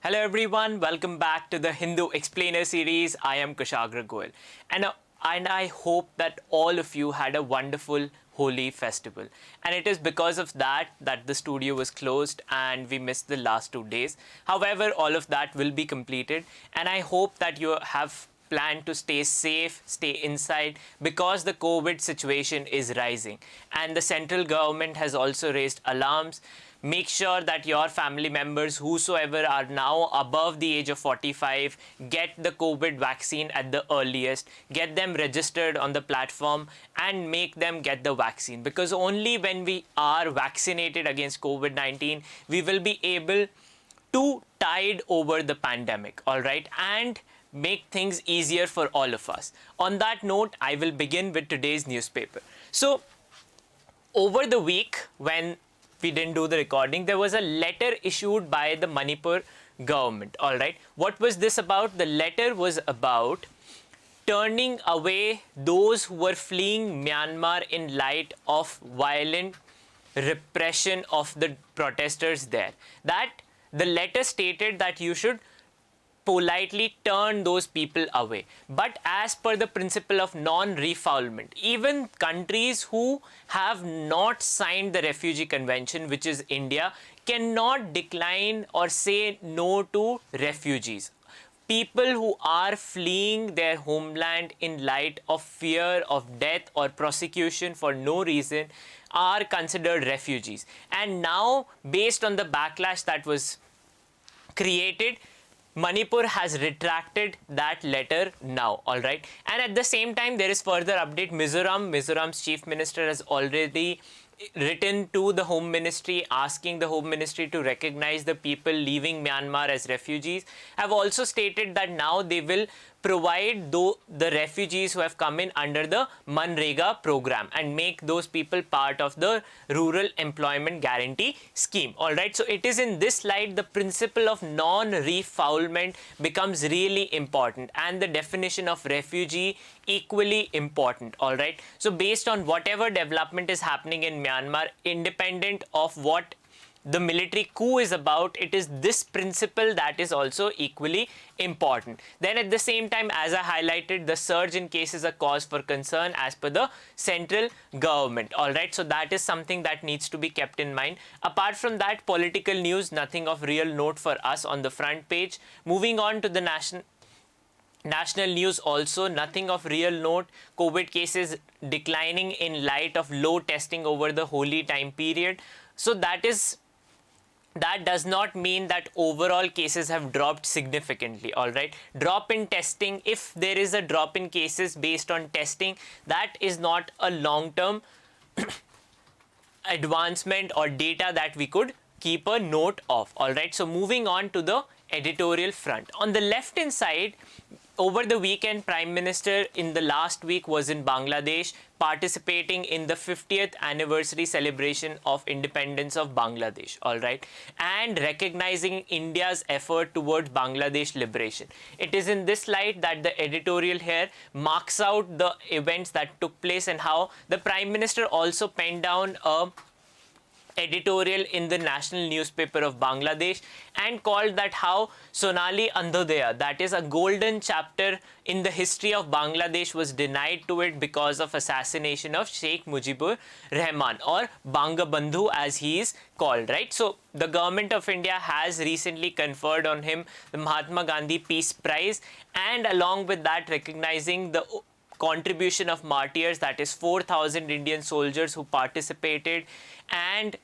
Hello everyone, welcome back to the Hindu Explainer series. I am Kushagra Goel and I hope that all of you had a wonderful Holi festival. And it is because of that the studio was closed and we missed the last 2 days. However, all of that will be completed and I hope that you have planned to stay safe, stay inside because the COVID situation is rising and the central government has also raised alarms. Make sure that your family members, whosoever are now above the age of 45, get the COVID vaccine at the earliest, get them registered on the platform and make them get the vaccine, because only when we are vaccinated against COVID-19, we will be able to tide over the pandemic, all right, and make things easier for all of us. On that note, I will begin with today's newspaper. So, over the week, when we didn't do the recording, there was a letter issued by the Manipur government. All right. What was this about? The letter was about turning away those who were fleeing Myanmar in light of violent repression of the protesters there. That the letter stated that you should politely turn those people away. But as per the principle of non-refoulement, even countries who have not signed the Refugee Convention, which is India, cannot decline or say no to refugees. People who are fleeing their homeland in light of fear of death or prosecution for no reason are considered refugees. And now, based on the backlash that was created, Manipur has retracted that letter now, all right? And at the same time, there is further update. Mizoram's chief minister has already written to the Home Ministry asking the Home Ministry to recognize the people leaving Myanmar as refugees. Have also stated that now they will provide the refugees who have come in under the Manrega program and make those people part of the Rural Employment Guarantee Scheme. All right, so it is in this light the principle of non-refoulement becomes really important and the definition of refugee equally important. All right, so based on whatever development is happening in Myanmar, independent of what the military coup is about, it is this principle that is also equally important. Then at the same time, as I highlighted, the surge in cases a cause for concern as per the central government. All right, so that is something that needs to be kept in mind. Apart from that, political news, nothing of real note for us on the front page. Moving on to the national news, also nothing of real note. COVID cases declining in light of low testing over the Holi time period. So that does not mean that overall cases have dropped significantly, all right? Drop in testing, if there is a drop in cases based on testing, that is not a long-term advancement or data that we could keep a note of, all right? So moving on to the editorial front. On the left-hand side, over the weekend, Prime Minister in the last week was in Bangladesh participating in the 50th anniversary celebration of independence of Bangladesh, all right, and recognizing India's effort towards Bangladesh liberation. It is in this light that the editorial here marks out the events that took place and how the Prime Minister also penned down a editorial in the national newspaper of Bangladesh and called that how Sonali Andhodaya, that is a golden chapter in the history of Bangladesh, was denied to it because of assassination of Sheikh Mujibur Rahman, or Bangabandhu as he is called, right? So the government of India has recently conferred on him the Mahatma Gandhi Peace Prize, and along with that recognizing the contribution of martyrs, that is 4,000 Indian soldiers who participated and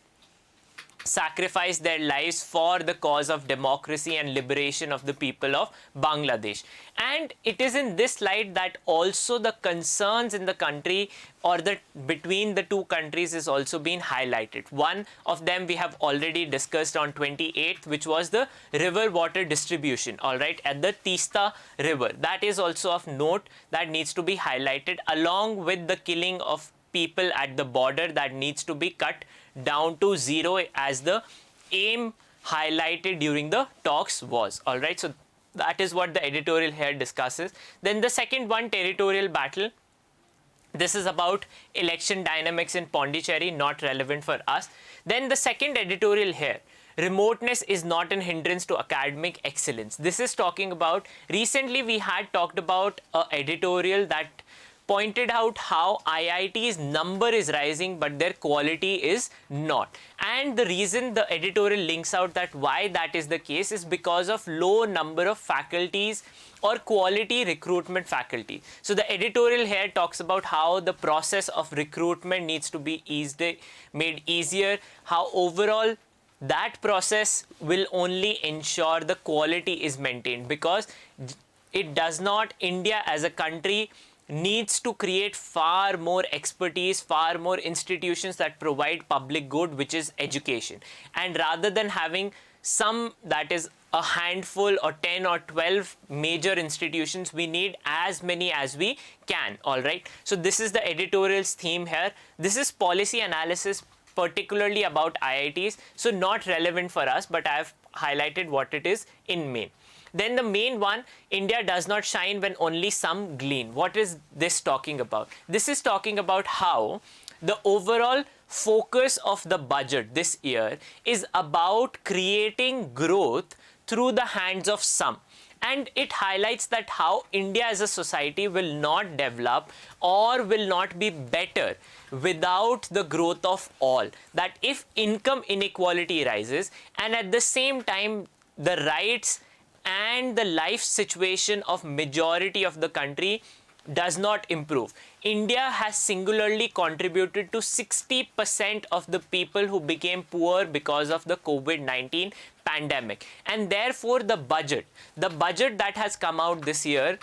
sacrificed their lives for the cause of democracy and liberation of the people of Bangladesh. And it is in this light that also the concerns in the country or between the two countries is also being highlighted. One of them we have already discussed on 28th, which was the river water distribution, all right, at the Tista river. That is also of note that needs to be highlighted, along with the killing of people at the border that needs to be cut down to zero as the aim highlighted during the talks was, all right. So that is what the editorial here discusses. Then the second one, territorial battle. This is about election dynamics in Pondicherry, not relevant for us. Then the second editorial here, remoteness is not an hindrance to academic excellence. This is talking about, recently we had talked about an editorial that pointed out how IIT's number is rising but their quality is not. And the reason the editorial links out that why that is the case is because of low number of faculties or quality recruitment faculty. So the editorial here talks about how the process of recruitment needs to be made easier, how overall that process will only ensure the quality is maintained, because it does not, India as a country needs to create far more expertise, far more institutions that provide public good, which is education. And rather than having some, that is a handful or 10 or 12 major institutions, we need as many as we can. All right. So this is the editorial's theme here. This is policy analysis, particularly about IITs. So not relevant for us, but I have highlighted what it is in main. Then the main one, India does not shine when only some glean. What is this talking about? This is talking about how the overall focus of the budget this year is about creating growth through the hands of some. And it highlights that how India as a society will not develop or will not be better without the growth of all. That if income inequality rises and at the same time the rights and the life situation of majority of the country does not improve. India has singularly contributed to 60% of the people who became poor because of the COVID-19 pandemic. And therefore the budget that has come out this year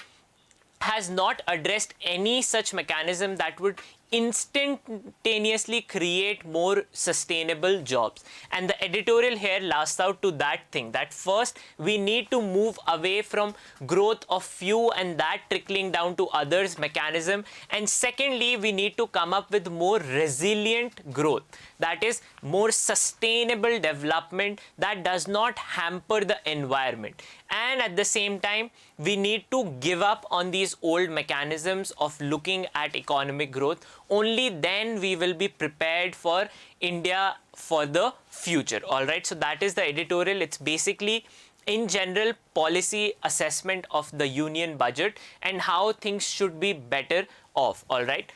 has not addressed any such mechanism that would instantaneously create more sustainable jobs. And the editorial here lasts out to that thing, that first we need to move away from growth of few and that trickling down to others mechanism, and secondly we need to come up with more resilient growth, that is more sustainable development that does not hamper the environment. And at the same time we need to give up on these old mechanisms of looking at economic growth. Only then we will be prepared for India for the future. All right, so that is the editorial. It's basically in general policy assessment of the union budget and how things should be better off. All right,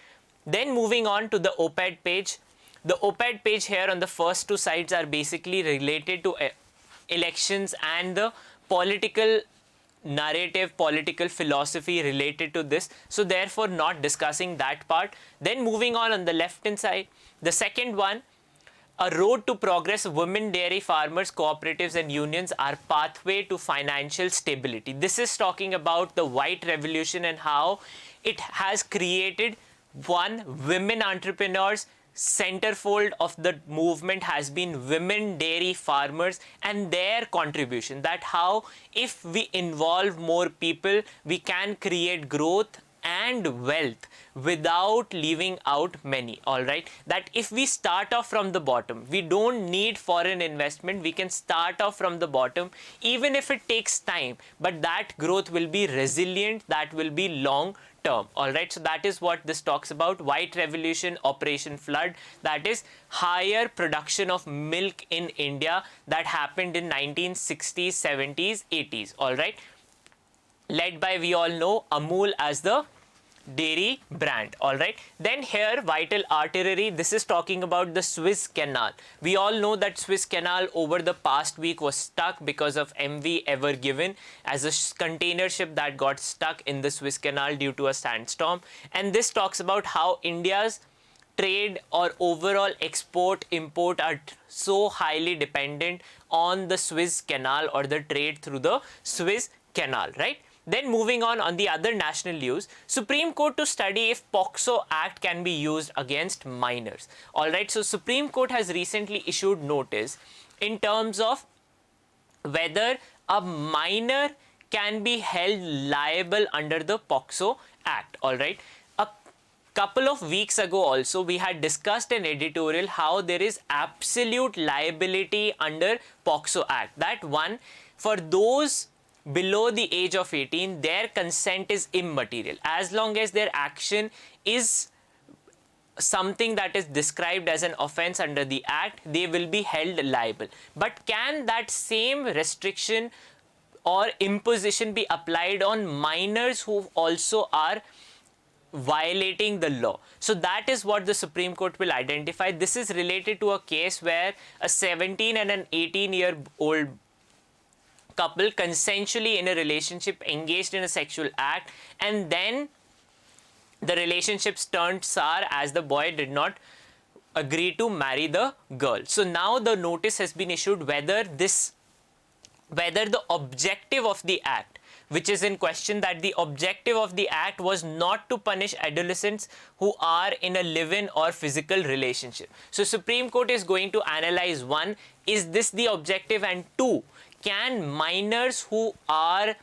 then moving on to the op-ed page. The op-ed page here on the first two sides are basically related to elections and the political narrative, political philosophy related to this. So therefore not discussing that part. Then moving on the left hand side, the second one, a road to progress, women, dairy farmers, cooperatives and unions are pathway to financial stability. This is talking about the white revolution and how it has created women entrepreneurs. Centerfold of the movement has been women dairy farmers and their contribution, that how if we involve more people we can create growth and wealth without leaving out many. All right, that if we start off from the bottom, we don't need foreign investment, we can start off from the bottom even if it takes time, but that growth will be resilient, that will be long term. All right, so that is what this talks about. White revolution, Operation Flood, that is higher production of milk in India that happened in 1960s, 70s, 80s. All right, led by, we all know, Amul as the dairy brand. All right, then here vital artillery, this is talking about the Suez Canal. We all know that Suez Canal over the past week was stuck because of MV Ever Given as a container ship that got stuck in the Suez Canal due to a sandstorm. And this talks about how India's trade or overall export import are so highly dependent on the Suez Canal or the trade through the Suez Canal, right? Then moving on the other national news, Supreme Court to study if POCSO Act can be used against minors. All right, so Supreme Court has recently issued notice in terms of whether a minor can be held liable under the POCSO Act. All right, a couple of weeks ago also we had discussed an editorial how there is absolute liability under POCSO Act, that one, for those below the age of 18, their consent is immaterial as long as their action is something that is described as an offense under the act, they will be held liable. But can that same restriction or imposition be applied on minors who also are violating the law? So that is what the Supreme Court will identify. This is related to a case where a 17 and an 18-year-old couple consensually in a relationship engaged in a sexual act, and then the relationships turned sour as the boy did not agree to marry the girl. So now the notice has been issued whether the objective of the act, which is in question, that the objective of the act was not to punish adolescents who are in a live-in or physical relationship. So Supreme Court is going to analyze, one, is this the objective, and two, can minors who are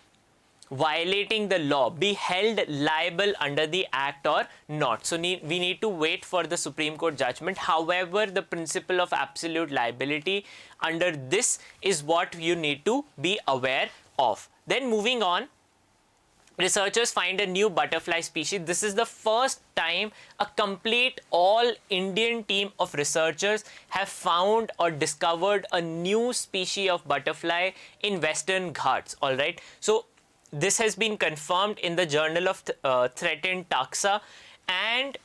violating the law be held liable under the act or not? So we need to wait for the Supreme Court judgment. However, the principle of absolute liability under this is what you need to be aware of. Then moving on, researchers find a new butterfly species. This is the first time a complete all Indian team of researchers have found or discovered a new species of butterfly in Western Ghats. All right. So this has been confirmed in the Journal of Threatened Taxa, and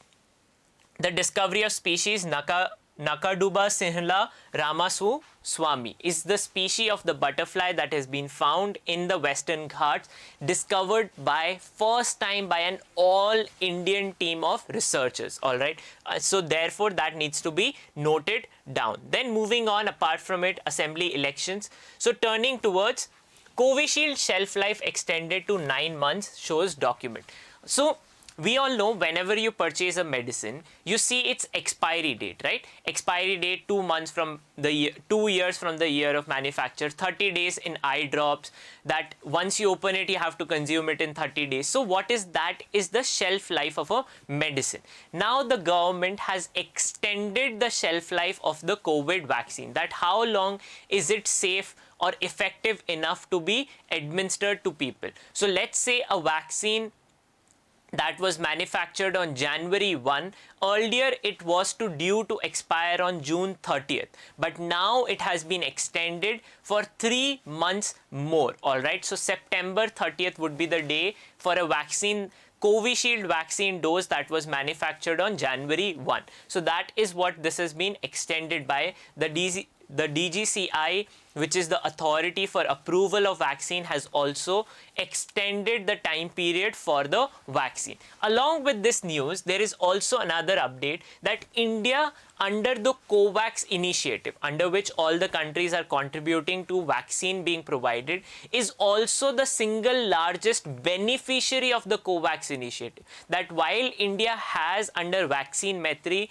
the discovery of species Nakaduba Sinhala Ramasu Swami is the species of the butterfly that has been found in the Western Ghats, discovered by first time by an all Indian team of researchers. All right. So therefore that needs to be noted down. Then moving on, apart from it, assembly elections. So turning towards Covishield shelf life extended to 9 months, shows document. So we all know whenever you purchase a medicine, you see its expiry date, right? Expiry date 2 months from the year, 2 years from the year of manufacture, 30 days in eye drops, that once you open it, you have to consume it in 30 days. So what is that? Is the shelf life of a medicine. Now the government has extended the shelf life of the COVID vaccine, that how long is it safe or effective enough to be administered to people. So let's say a vaccine that was manufactured on January 1, earlier it was due to expire on June 30th, but now it has been extended for 3 months more. All right, so September 30th would be the day for a vaccine, Covishield vaccine dose that was manufactured on January 1. So that is what this has been extended by. The DGCI, which is the authority for approval of vaccine, has also extended the time period for the vaccine. Along with this news, there is also another update that India, under the COVAX initiative, under which all the countries are contributing to vaccine being provided, is also the single largest beneficiary of the COVAX initiative. That while India has, under Vaccine Maitri,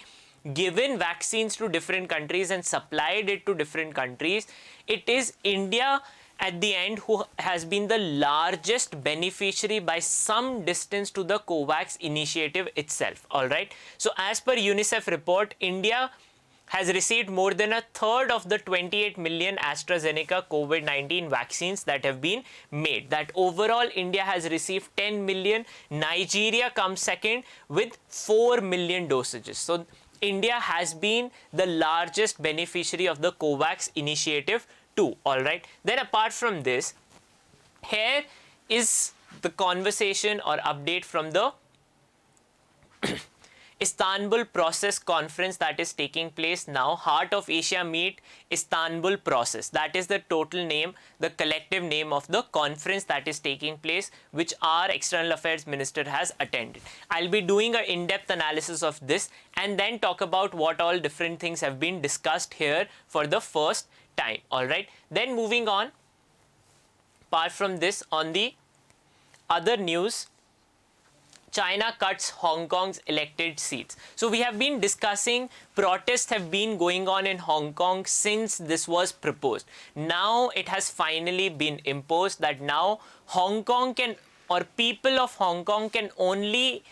given vaccines to different countries and supplied it to different countries, it is India at the end who has been the largest beneficiary by some distance to the COVAX initiative itself. All right. So as per UNICEF report, India has received more than a third of the 28 million AstraZeneca COVID-19 vaccines that have been made. That overall India has received 10 million. Nigeria comes second with 4 million dosages. So India has been the largest beneficiary of the COVAX initiative too. All right. Then apart from this, here is the conversation or update from the Istanbul Process Conference that is taking place now. Heart of Asia Meet Istanbul Process. That is the total name, the collective name of the conference that is taking place, which our External Affairs Minister has attended. I'll be doing an in-depth analysis of this and then talk about what all different things have been discussed here for the first time. All right. Then moving on, apart from this, on the other news, China cuts Hong Kong's elected seats. So we have been discussing, protests have been going on in Hong Kong since this was proposed. Now it has finally been imposed that now Hong Kong can, or people of Hong Kong can only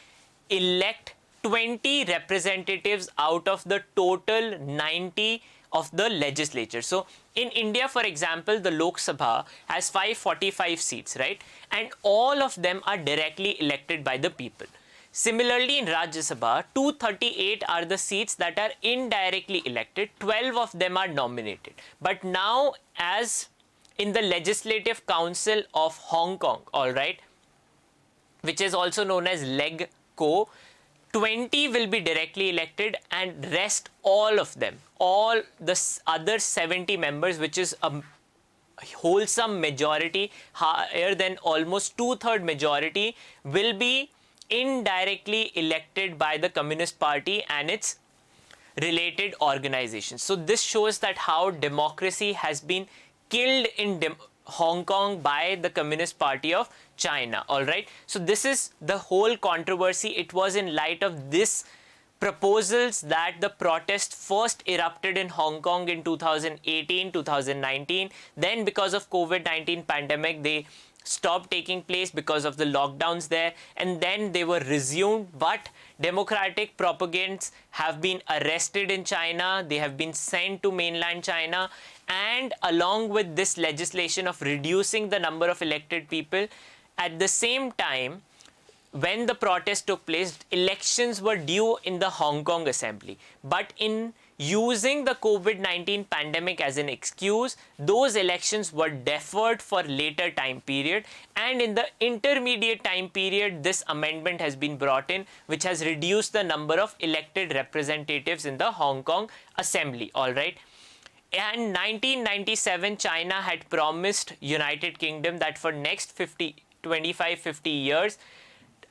elect 20 representatives out of the total 90 of the legislature. So in India, for example, the Lok Sabha has 545 seats, right? And all of them are directly elected by the people. Similarly, in Rajya Sabha, 238 are the seats that are indirectly elected, 12 of them are nominated. But now, as in the Legislative Council of Hong Kong, all right, which is also known as LegCo, 20 will be directly elected, and rest all of them, all the other 70 members, which is a wholesome majority, higher than almost two-third majority, will be indirectly elected by the Communist Party and its related organizations. So this shows that how democracy has been killed in Hong Kong by the Communist Party of China. All right. So this is the whole controversy. It was in light of this proposals that the protest first erupted in Hong Kong in 2018, 2019. Then because of COVID-19 pandemic, they stopped taking place because of the lockdowns there, and then they were resumed. But democratic propagandists have been arrested in China, they have been sent to mainland China, and along with this legislation of reducing the number of elected people, at the same time, when the protest took place, elections were due in the Hong Kong Assembly. But in using the COVID-19 pandemic as an excuse, those elections were deferred for later time period. And in the intermediate time period, this amendment has been brought in, which has reduced the number of elected representatives in the Hong Kong Assembly. All right. And 1997, China had promised United Kingdom that for next 50 years,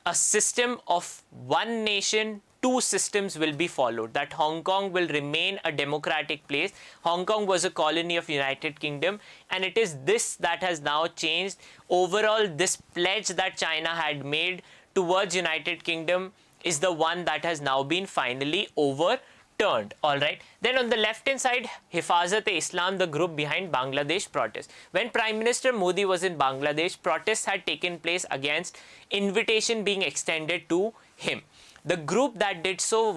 a system of one nation, two systems will be followed, that Hong Kong will remain a democratic place. Hong Kong was a colony of United Kingdom, and it is this that has now changed. Overall, this pledge that China had made towards United Kingdom is the one that has now been finally overturned. All right. Then on the left-hand side, Hifazat-e-Islam, the group behind Bangladesh protests. When Prime Minister Modi was in Bangladesh, protests had taken place against invitation being extended to him. The group that did so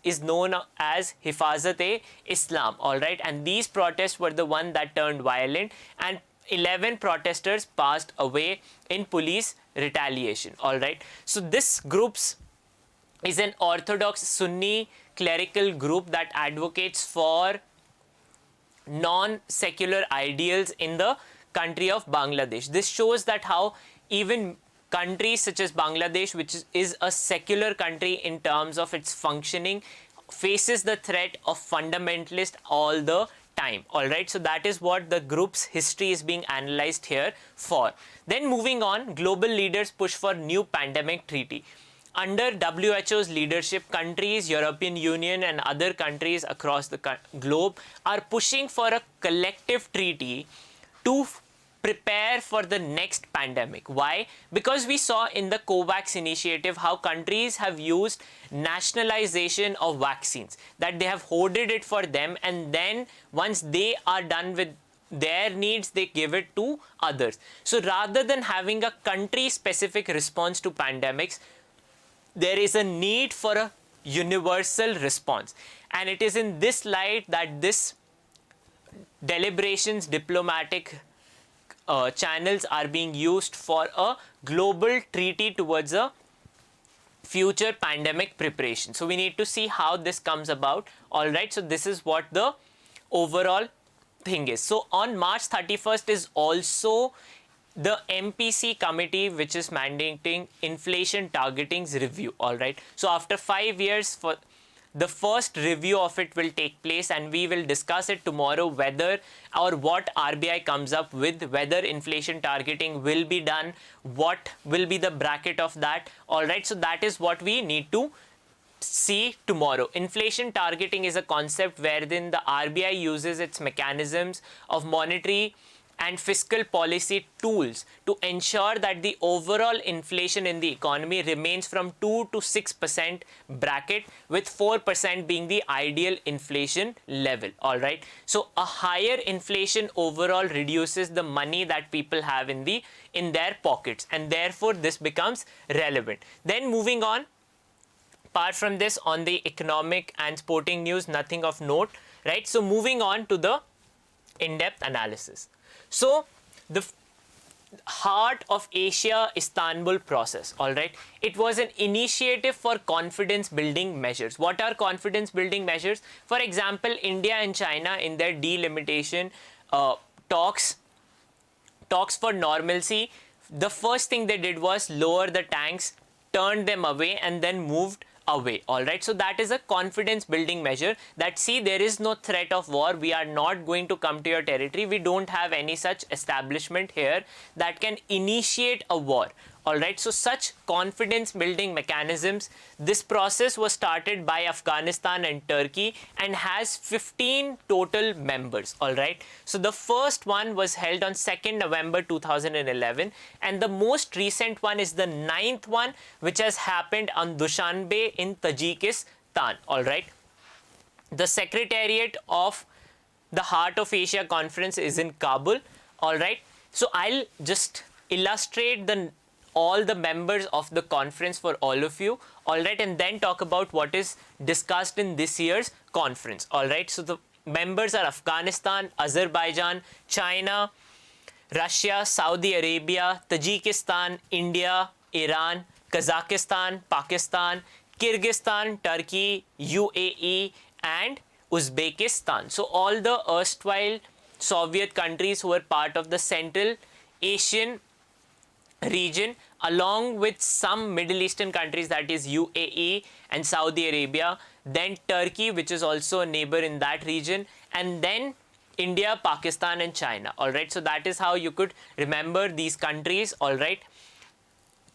is known as Hifazat-e-Islam, all right, and these protests were the one that turned violent, and 11 protesters passed away in police retaliation, all right. So this group's is an orthodox Sunni clerical group that advocates for non-secular ideals in the country of Bangladesh. This shows that how even countries such as Bangladesh, which is a secular country in terms of its functioning, faces the threat of fundamentalist all the time. All right, so that is what the group's history is being analyzed here for. Then moving on, global leaders push for new pandemic treaty. Under WHO's leadership, countries, European Union and other countries across the globe are pushing for a collective treaty to prepare for the next pandemic. Why? Because we saw in the COVAX initiative how countries have used nationalization of vaccines, that they have hoarded it for them, and then once they are done with their needs, they give it to others. So rather than having a country-specific response to pandemics, there is a need for a universal response. And it is in this light that this deliberations, diplomatic channels are being used for a global treaty towards a future pandemic preparation. So we need to see how this comes about. All right, so this is what the overall thing is. So on March 31st is also the MPC committee, which is mandating inflation targeting's review. All right. So after 5 years, for the first review of it will take place, and we will discuss it tomorrow whether or what RBI comes up with, whether inflation targeting will be done, what will be the bracket of that. All right. So that is what we need to see tomorrow. Inflation targeting is a concept wherein the RBI uses its mechanisms of monetary and fiscal policy tools to ensure that the overall inflation in the economy remains from 2 to 6% bracket, with 4% being the ideal inflation level. All right. So a higher inflation overall reduces the money that people have in their pockets, and therefore this becomes relevant. Then moving on, apart from this, on the economic and sporting news, nothing of note, right? So moving on to the in-depth analysis. So the Heart of Asia Istanbul process, all right? It was an initiative for confidence building measures. What are confidence building measures? For example, India and China in their delimitation talks for normalcy, the first thing they did was lower the tanks, turned them away, and then moved away. All right, so that is a confidence building measure that, see, there is no threat of war, we are not going to come to your territory, we don't have any such establishment here that can initiate a war. All right, so such confidence building mechanisms, this process was started by Afghanistan and Turkey and has 15 total members. All right, so the first one was held on 2nd November 2011, and the most recent one is the 9th one, which has happened on Dushanbe in Tajikistan. All right, the secretariat of the Heart of Asia conference is in Kabul. All right, so I'll just illustrate all the members of the conference for all of you, all right, and then talk about what is discussed in this year's conference. All right, so the members are Afghanistan, Azerbaijan, China, Russia, Saudi Arabia, Tajikistan, India, Iran, Kazakhstan, Pakistan, Kyrgyzstan, Turkey, UAE, and Uzbekistan. So all the erstwhile Soviet countries who were part of the Central Asian region, along with some Middle Eastern countries, that is UAE and Saudi Arabia, then Turkey, which is also a neighbor in that region, and then India, Pakistan, and China. All right, so that is how you could remember these countries. All right,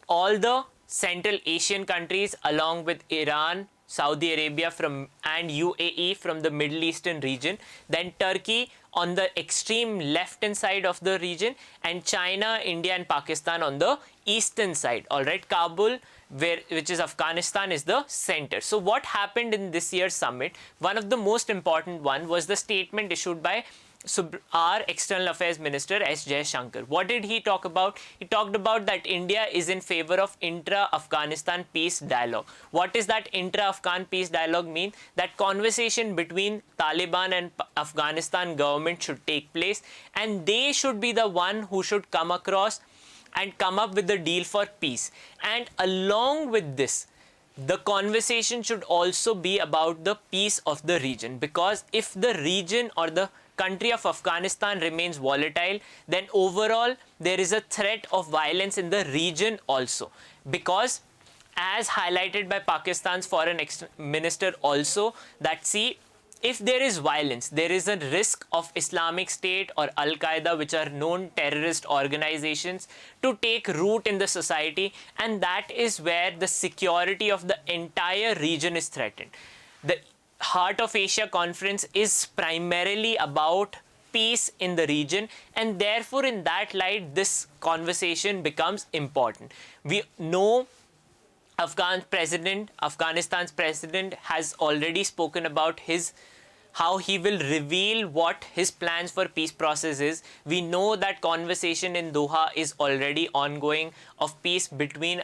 all the Central Asian countries along with Iran, Saudi Arabia and UAE from the Middle Eastern region, then Turkey on the extreme left-hand side of the region, and China, India, and Pakistan on the eastern side. All right, Kabul, which is Afghanistan, is the center. So what happened in this year's summit? One of the most important one was the statement issued by our External Affairs Minister S. Jaishankar. What did he talk about? He talked about that India is in favor of intra-Afghanistan peace dialogue. What is that intra-Afghan peace dialogue mean? That conversation between Taliban and Afghanistan government should take place, and they should be the one who should come across and come up with the deal for peace. And along with this, the conversation should also be about the peace of the region, because if the region or the country of Afghanistan remains volatile, then overall there is a threat of violence in the region also, because as highlighted by Pakistan's foreign minister also, that, see, if there is violence, there is a risk of Islamic State or Al-Qaeda, which are known terrorist organizations, to take root in the society, and that is where the security of the entire region is threatened. The Heart of Asia conference is primarily about peace in the region, and therefore in that light this conversation becomes important. We know Afghanistan's president has already spoken about how he will reveal what his plans for peace process is. We know that conversation in Doha is already ongoing of peace between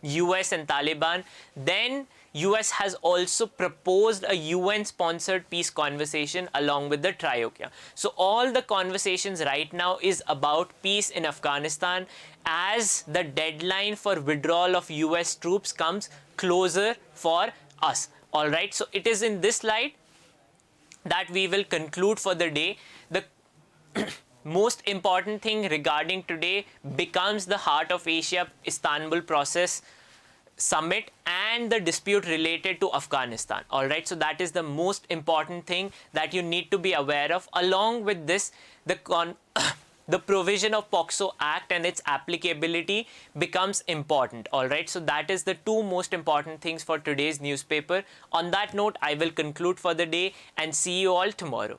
US and Taliban. Then US has also proposed a UN-sponsored peace conversation along with the Triokia. So all the conversations right now is about peace in Afghanistan as the deadline for withdrawal of US troops comes closer for us. All right, so it is in this light that we will conclude for the day. The most important thing regarding today becomes the Heart of Asia Istanbul process summit and the dispute related to Afghanistan. All right, so that is the most important thing that you need to be aware of. Along with this, the provision of POXO Act and its applicability becomes important. All right, so that is the two most important things for today's newspaper. On that note, I will conclude for the day and see you all tomorrow.